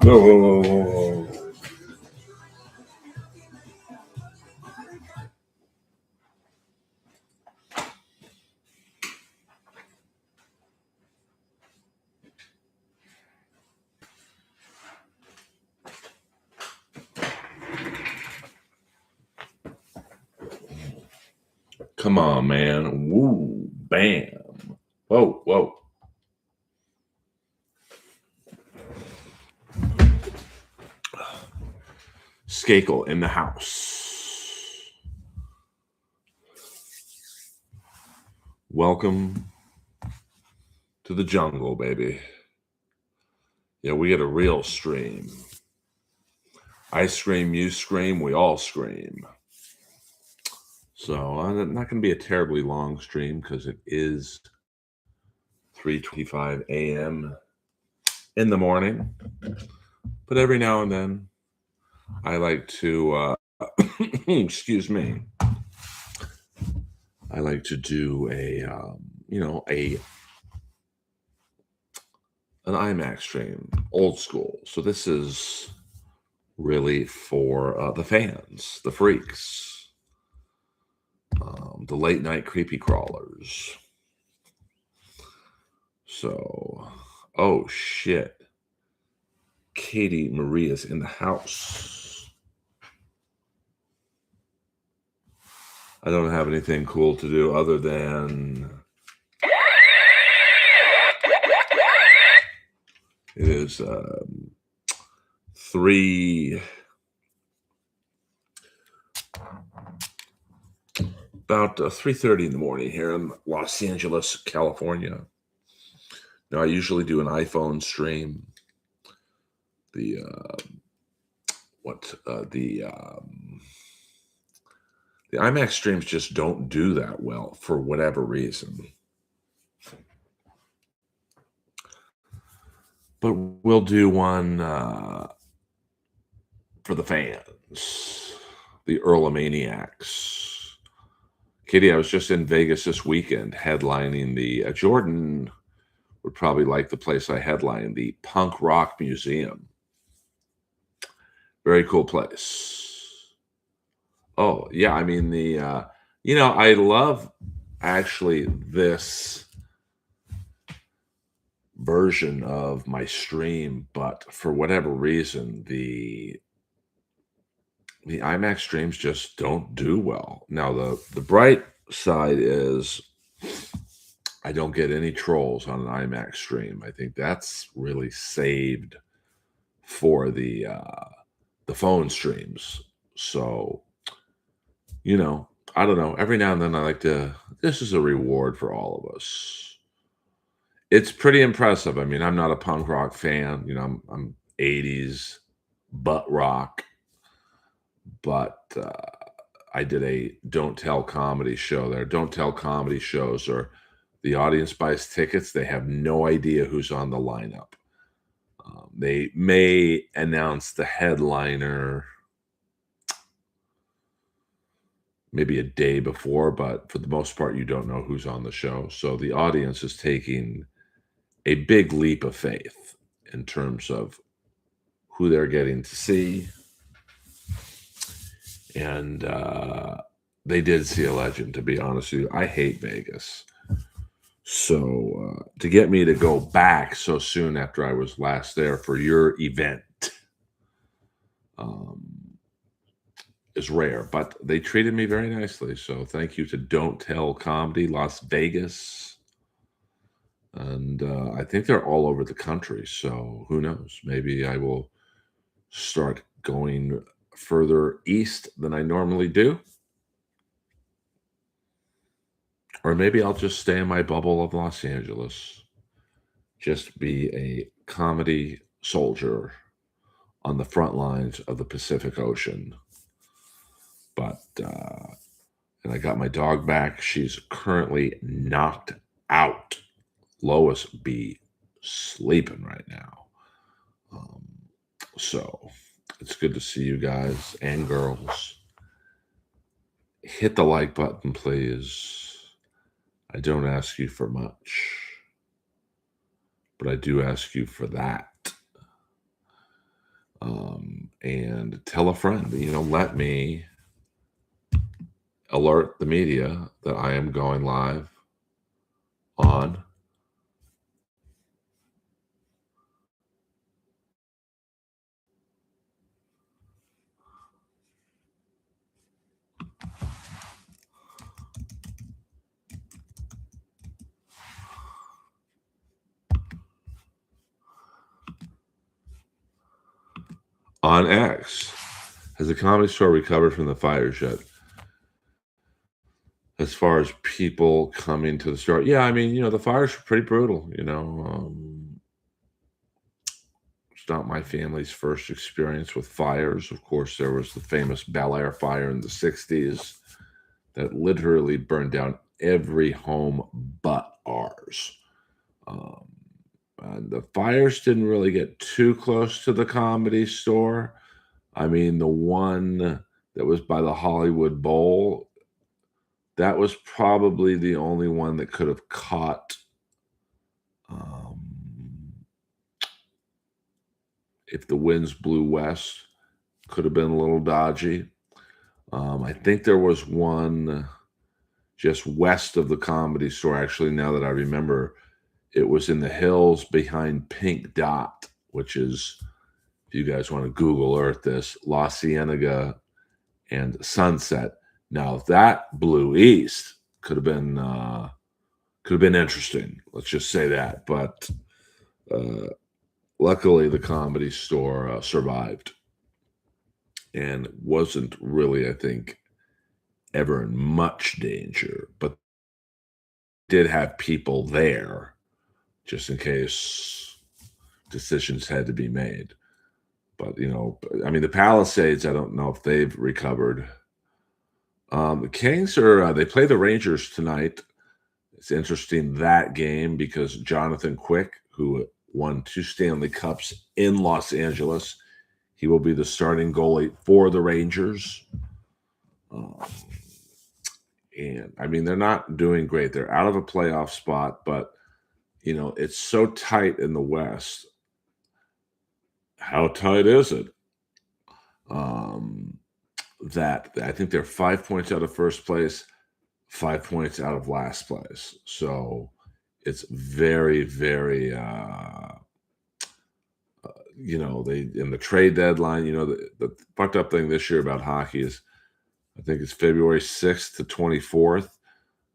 Whoa, whoa, whoa, whoa, whoa. Come on, man. Woo, bam. Whoa, whoa. Skakel in the house. Welcome to the jungle, baby. Yeah, we get a real stream. I scream, you scream, we all scream. So not going to be a terribly long stream because it is 3:25 a.m. in the morning. But every now and then, I like to, excuse me, I like to do an IMAX stream, old school. So this is really for the fans, the freaks, the late night creepy crawlers. So, oh shit. Katie Maria's in the house. I don't have anything cool to do other than it is about 3:30 in the morning here in Los Angeles, California. Now I usually do an iPhone stream. The IMAX streams just don't do that well for whatever reason. But we'll do one for the fans, the Earlomaniacs. Katie, I was just in Vegas this weekend headlining the Jordan would probably like the place I headlined, the Punk Rock Museum. Very cool place. Oh, yeah, I mean I love actually this version of my stream, but for whatever reason, the IMAX streams just don't do well. Now, the bright side is I don't get any trolls on an IMAX stream. I think that's really saved for the phone streams. So, I don't know. Every now and then I like to. This is a reward for all of us. It's pretty impressive. I mean, I'm not a punk rock fan. I'm 80s butt rock, but I did a Don't Tell comedy show there. Don't Tell comedy shows are the audience buys tickets. They have no idea who's on the lineup. They may announce the headliner maybe a day before, but for the most part, you don't know who's on the show. So the audience is taking a big leap of faith in terms of who they're getting to see. And they did see a legend, to be honest with you. I hate Vegas. So to get me to go back so soon after I was last there for your event is rare, but they treated me very nicely. So thank you to Don't Tell Comedy Las Vegas. And I think they're all over the country. So who knows? Maybe I will start going further east than I normally do. Or maybe I'll just stay in my bubble of Los Angeles. Just be a comedy soldier on the front lines of the Pacific Ocean. But, and I got my dog back. She's currently knocked out. Lois be sleeping right now. So it's good to see you guys and girls. Hit the like button, please. I don't ask you for much, but I do ask you for that. and tell a friend, let me alert the media that I am going live on X. Has the Comedy Store recovered from the fires yet? As far as people coming to the store, yeah, I mean, the fires were pretty brutal. It's not my family's first experience with fires. Of course, there was the famous Bel Air fire in the '60s that literally burned down every home but ours. Um, the fires didn't really get too close to the Comedy Store. I mean, the one that was by the Hollywood Bowl, that was probably the only one that could have caught, um, if the winds blew west, could have been a little dodgy. I think there was one just west of the Comedy Store. Actually, now that I remember, it was in the hills behind Pink Dot, which is, if you guys want to Google Earth this, La Cienega and Sunset. Now, if that blew east, could have been interesting. Let's just say that. But uh, luckily, the Comedy Store survived and wasn't really, I think, ever in much danger, but did have people there just in case decisions had to be made. But, I mean, the Palisades, I don't know if they've recovered. The Kings they play the Rangers tonight. It's interesting, that game, because Jonathan Quick, who won 2 Stanley Cups in Los Angeles, he will be the starting goalie for the Rangers. Um, and I mean, they're not doing great. They're out of a playoff spot, but it's so tight in the West. How tight is it? Um, that I think they're 5 points out of first place, 5 points out of last place. So it's very, very, they in the trade deadline. The fucked up thing this year about hockey is, I think it's February 6th to 24th.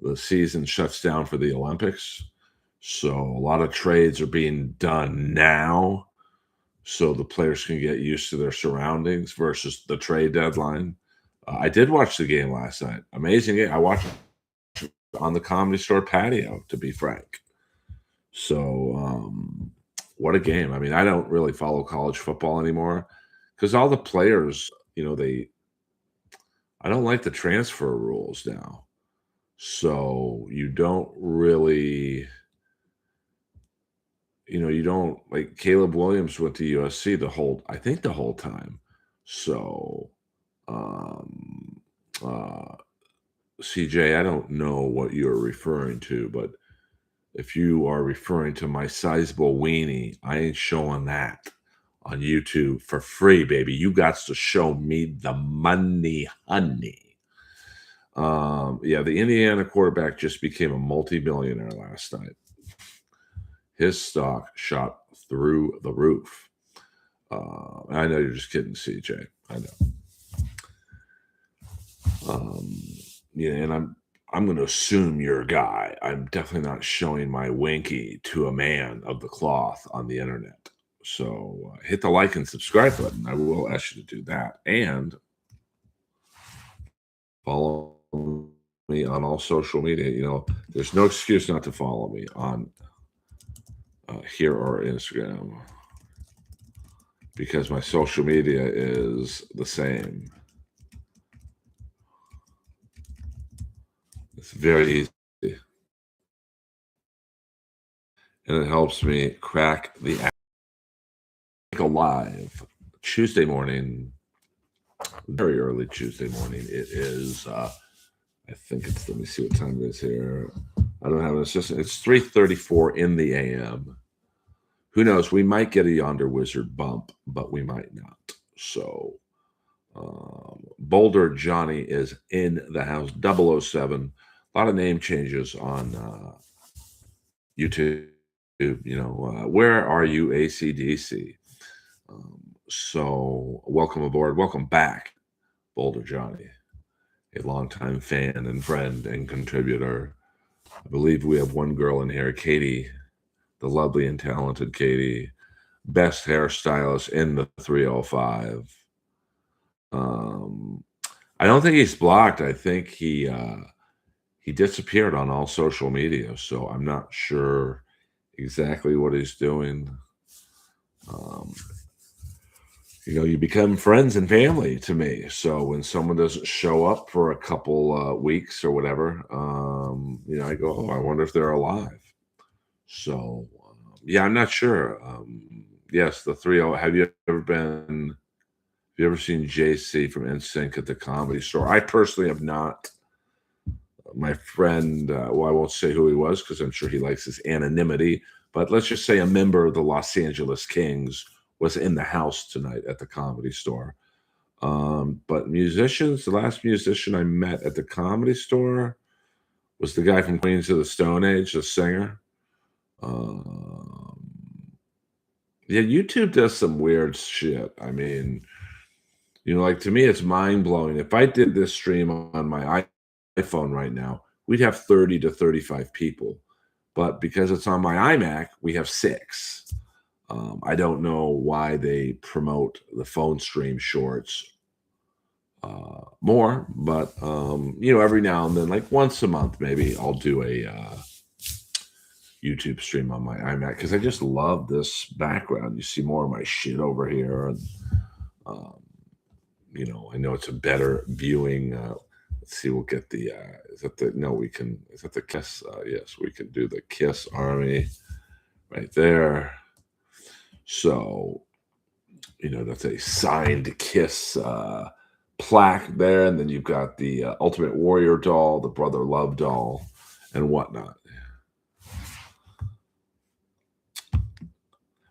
The season shuts down for the Olympics. So a lot of trades are being done now so the players can get used to their surroundings versus the trade deadline. I did watch the game last night. Amazing game. I watched it on the Comedy Store patio, to be frank. So, what a game. I mean, I don't really follow college football anymore because all the players, I don't like the transfer rules now. So you don't really, you don't like Caleb Williams went to USC I think the whole time. So, um, uh, CJ, I don't know what you're referring to, but if you are referring to my sizable weenie, I ain't showing that on YouTube for free, baby. You got to show me the money, honey. Yeah, the Indiana quarterback just became a multi-billionaire last night. His stock shot through the roof. I know you're just kidding, CJ. I know. Yeah, and I'm going to assume you're a guy. I'm definitely not showing my winky to a man of the cloth on the internet. So hit the like and subscribe button. I will ask you to do that, and follow me on all social media. There's no excuse not to follow me on here or Instagram because my social media is the same. It's very easy, and it helps me crack the go live Tuesday morning, very early Tuesday morning. It is, I think it's, let me see what time it is here. I don't have an assistant. It's 3:34 in the AM. who knows? We might get a Yonder Wizard bump, but we might not. So, Boulder Johnny is in the house. 007. A lot of name changes on YouTube. Where are you, ACDC? So, welcome aboard. Welcome back, Boulder Johnny, a longtime fan and friend and contributor. I believe we have one girl in here, Katie, the lovely and talented Katie, best hairstylist in the 305. Um, I don't think he's blocked. I think he disappeared on all social media, so I'm not sure exactly what he's doing. Um, you become friends and family to me. So when someone doesn't show up for a couple weeks or whatever, I go, oh, I wonder if they're alive. So yeah, I'm not sure. Yes, the 30. Have you ever seen JC from NSYNC at the Comedy Store? I personally have not. My friend, well, I won't say who he was because I'm sure he likes his anonymity, but let's just say a member of the Los Angeles Kings was in the house tonight at the Comedy Store. But musicians, the last musician I met at the Comedy Store was the guy from Queens of the Stone Age, the singer. Um, yeah, YouTube does some weird shit. I mean, like to me, it's mind blowing. If I did this stream on my iPhone right now, we'd have 30 to 35 people. But because it's on my iMac, we have 6. I don't know why they promote the phone stream shorts more, but every now and then, like once a month, maybe I'll do a YouTube stream on my iMac because I just love this background. You see more of my shit over here, and um, I know it's a better viewing. Let's see, we'll get the. Is that the? No, we can. Is that the Kiss? Yes, we can do the Kiss Army right there. So, that's a signed Kiss plaque there, and then you've got the Ultimate Warrior doll, the Brother Love doll, and whatnot.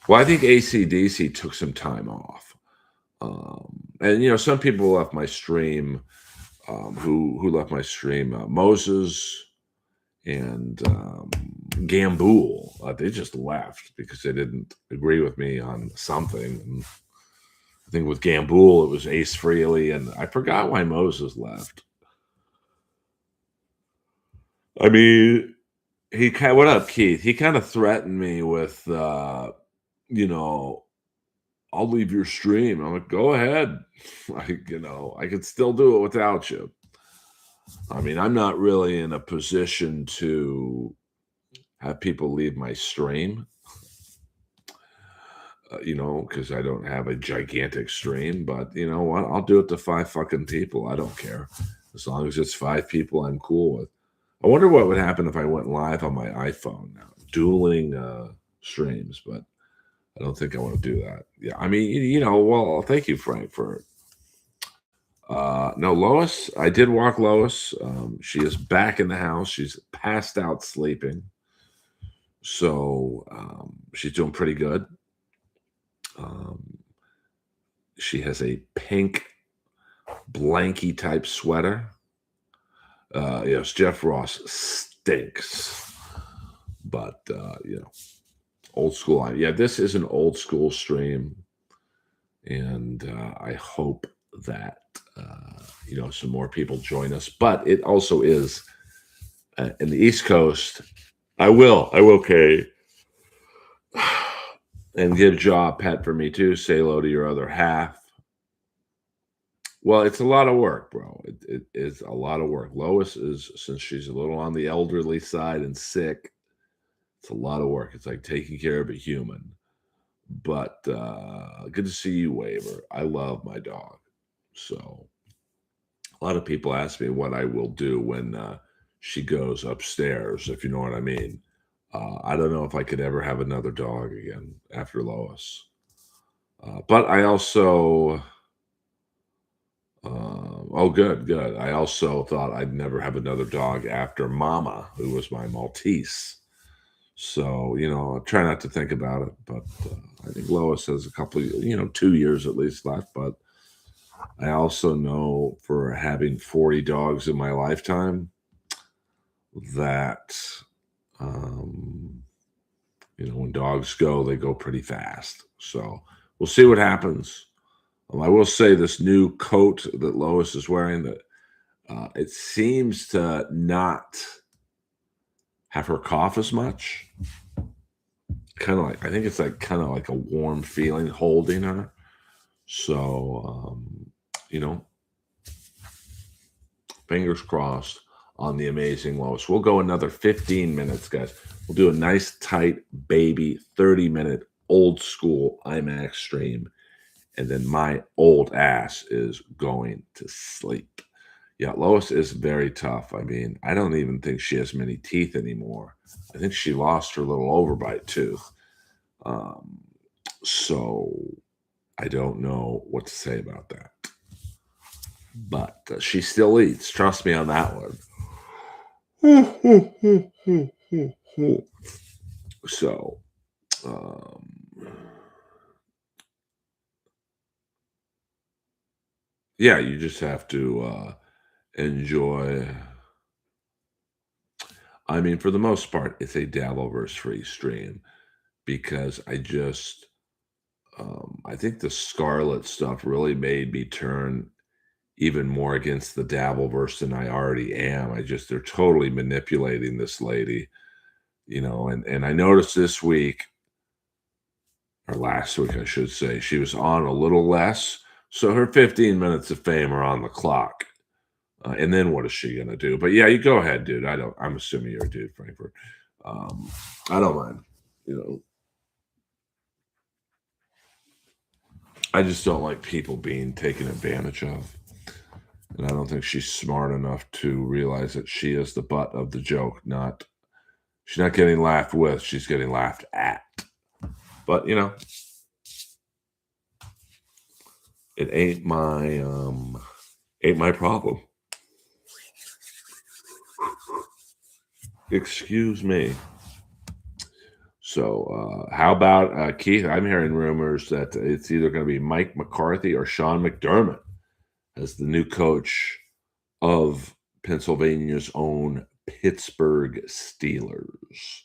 Well, I think ACDC took some time off, and some people left my stream. Who left my stream? Moses and Gambool. They just left because they didn't agree with me on something. And I think with Gambool, it was Ace Frehley, and I forgot why Moses left. I mean, what up, Keith? He kind of threatened me with, I'll leave your stream. I'm like, go ahead. I could still do it without you. I mean, I'm not really in a position to have people leave my stream, because I don't have a gigantic stream. But you know what? I'll do it to 5 fucking people. I don't care. As long as it's 5 people, I'm cool with. I wonder what would happen if I went live on my iPhone now, dueling streams, but I don't think I want to do that. Yeah, I mean, well, thank you, Frank, for no, Lois, I did walk Lois. She is back in the house. She's passed out sleeping. So she's doing pretty good. She has a pink blanky type sweater. Yes, Jeff Ross stinks. But, old school. Yeah, this is an old school stream. And I hope that, some more people join us. But it also is in the East Coast. I will, Kay. And give Jaw a pet for me too. Say hello to your other half. Well, it's a lot of work, bro. It is a lot of work. Lois is, since she's a little on the elderly side and sick, it's a lot of work. It's like taking care of a human. But good to see you, Waver. I love my dog. So a lot of people ask me what I will do when she goes upstairs, if you know what I mean. I don't know if I could ever have another dog again after Lois. But I also, good. I also thought I'd never have another dog after Mama, who was my Maltese. So, I try not to think about it, but I think Lois has a couple, 2 years at least left. But I also know for having 40 dogs in my lifetime that, um, when dogs go, they go pretty fast. So we'll see what happens. I will say this new coat that Lois is wearing that it seems to not have her cough as much. Kind of like I think it's like kind of like a warm feeling holding her. So you know, fingers crossed on the amazing Lois. We'll go another 15 minutes, guys. We'll do a nice tight baby 30-minute old school IMAX stream, and then my old ass is going to sleep. Yeah, Lois is very tough. I mean, I don't even think she has many teeth anymore. I think she lost her little overbite tooth. Um, so I don't know what to say about that. But she still eats. Trust me on that one. So, um, yeah, you just have to enjoy. I mean, for the most part, it's a Dabbleverse free stream because I think the Scarlet stuff really made me turn even more against the Dabbleverse than I already am. They're totally manipulating this lady, and I noticed this week or last week, I should say, she was on a little less. So her 15 minutes of fame are on the clock. And then what is she gonna do? But yeah, you go ahead, dude. I'm assuming you're a dude, Frankfurt. Um, I don't mind. You know, I just don't like people being taken advantage of. And I don't think she's smart enough to realize that she is the butt of the joke, not she's not getting laughed with, she's getting laughed at. But it ain't my problem. Excuse me. So, how about Keith? I'm hearing rumors that it's either going to be Mike McCarthy or Sean McDermott as the new coach of Pennsylvania's own Pittsburgh Steelers.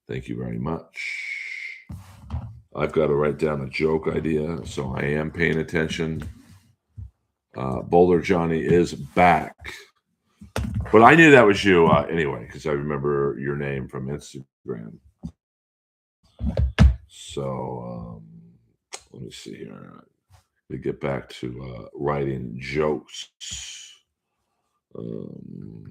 Thank you very much. I've got to write down a joke idea, so I am paying attention. Boulder Johnny is back. But I knew that was you anyway, because I remember your name from Instagram. So let me see here. To get back to writing jokes. Um,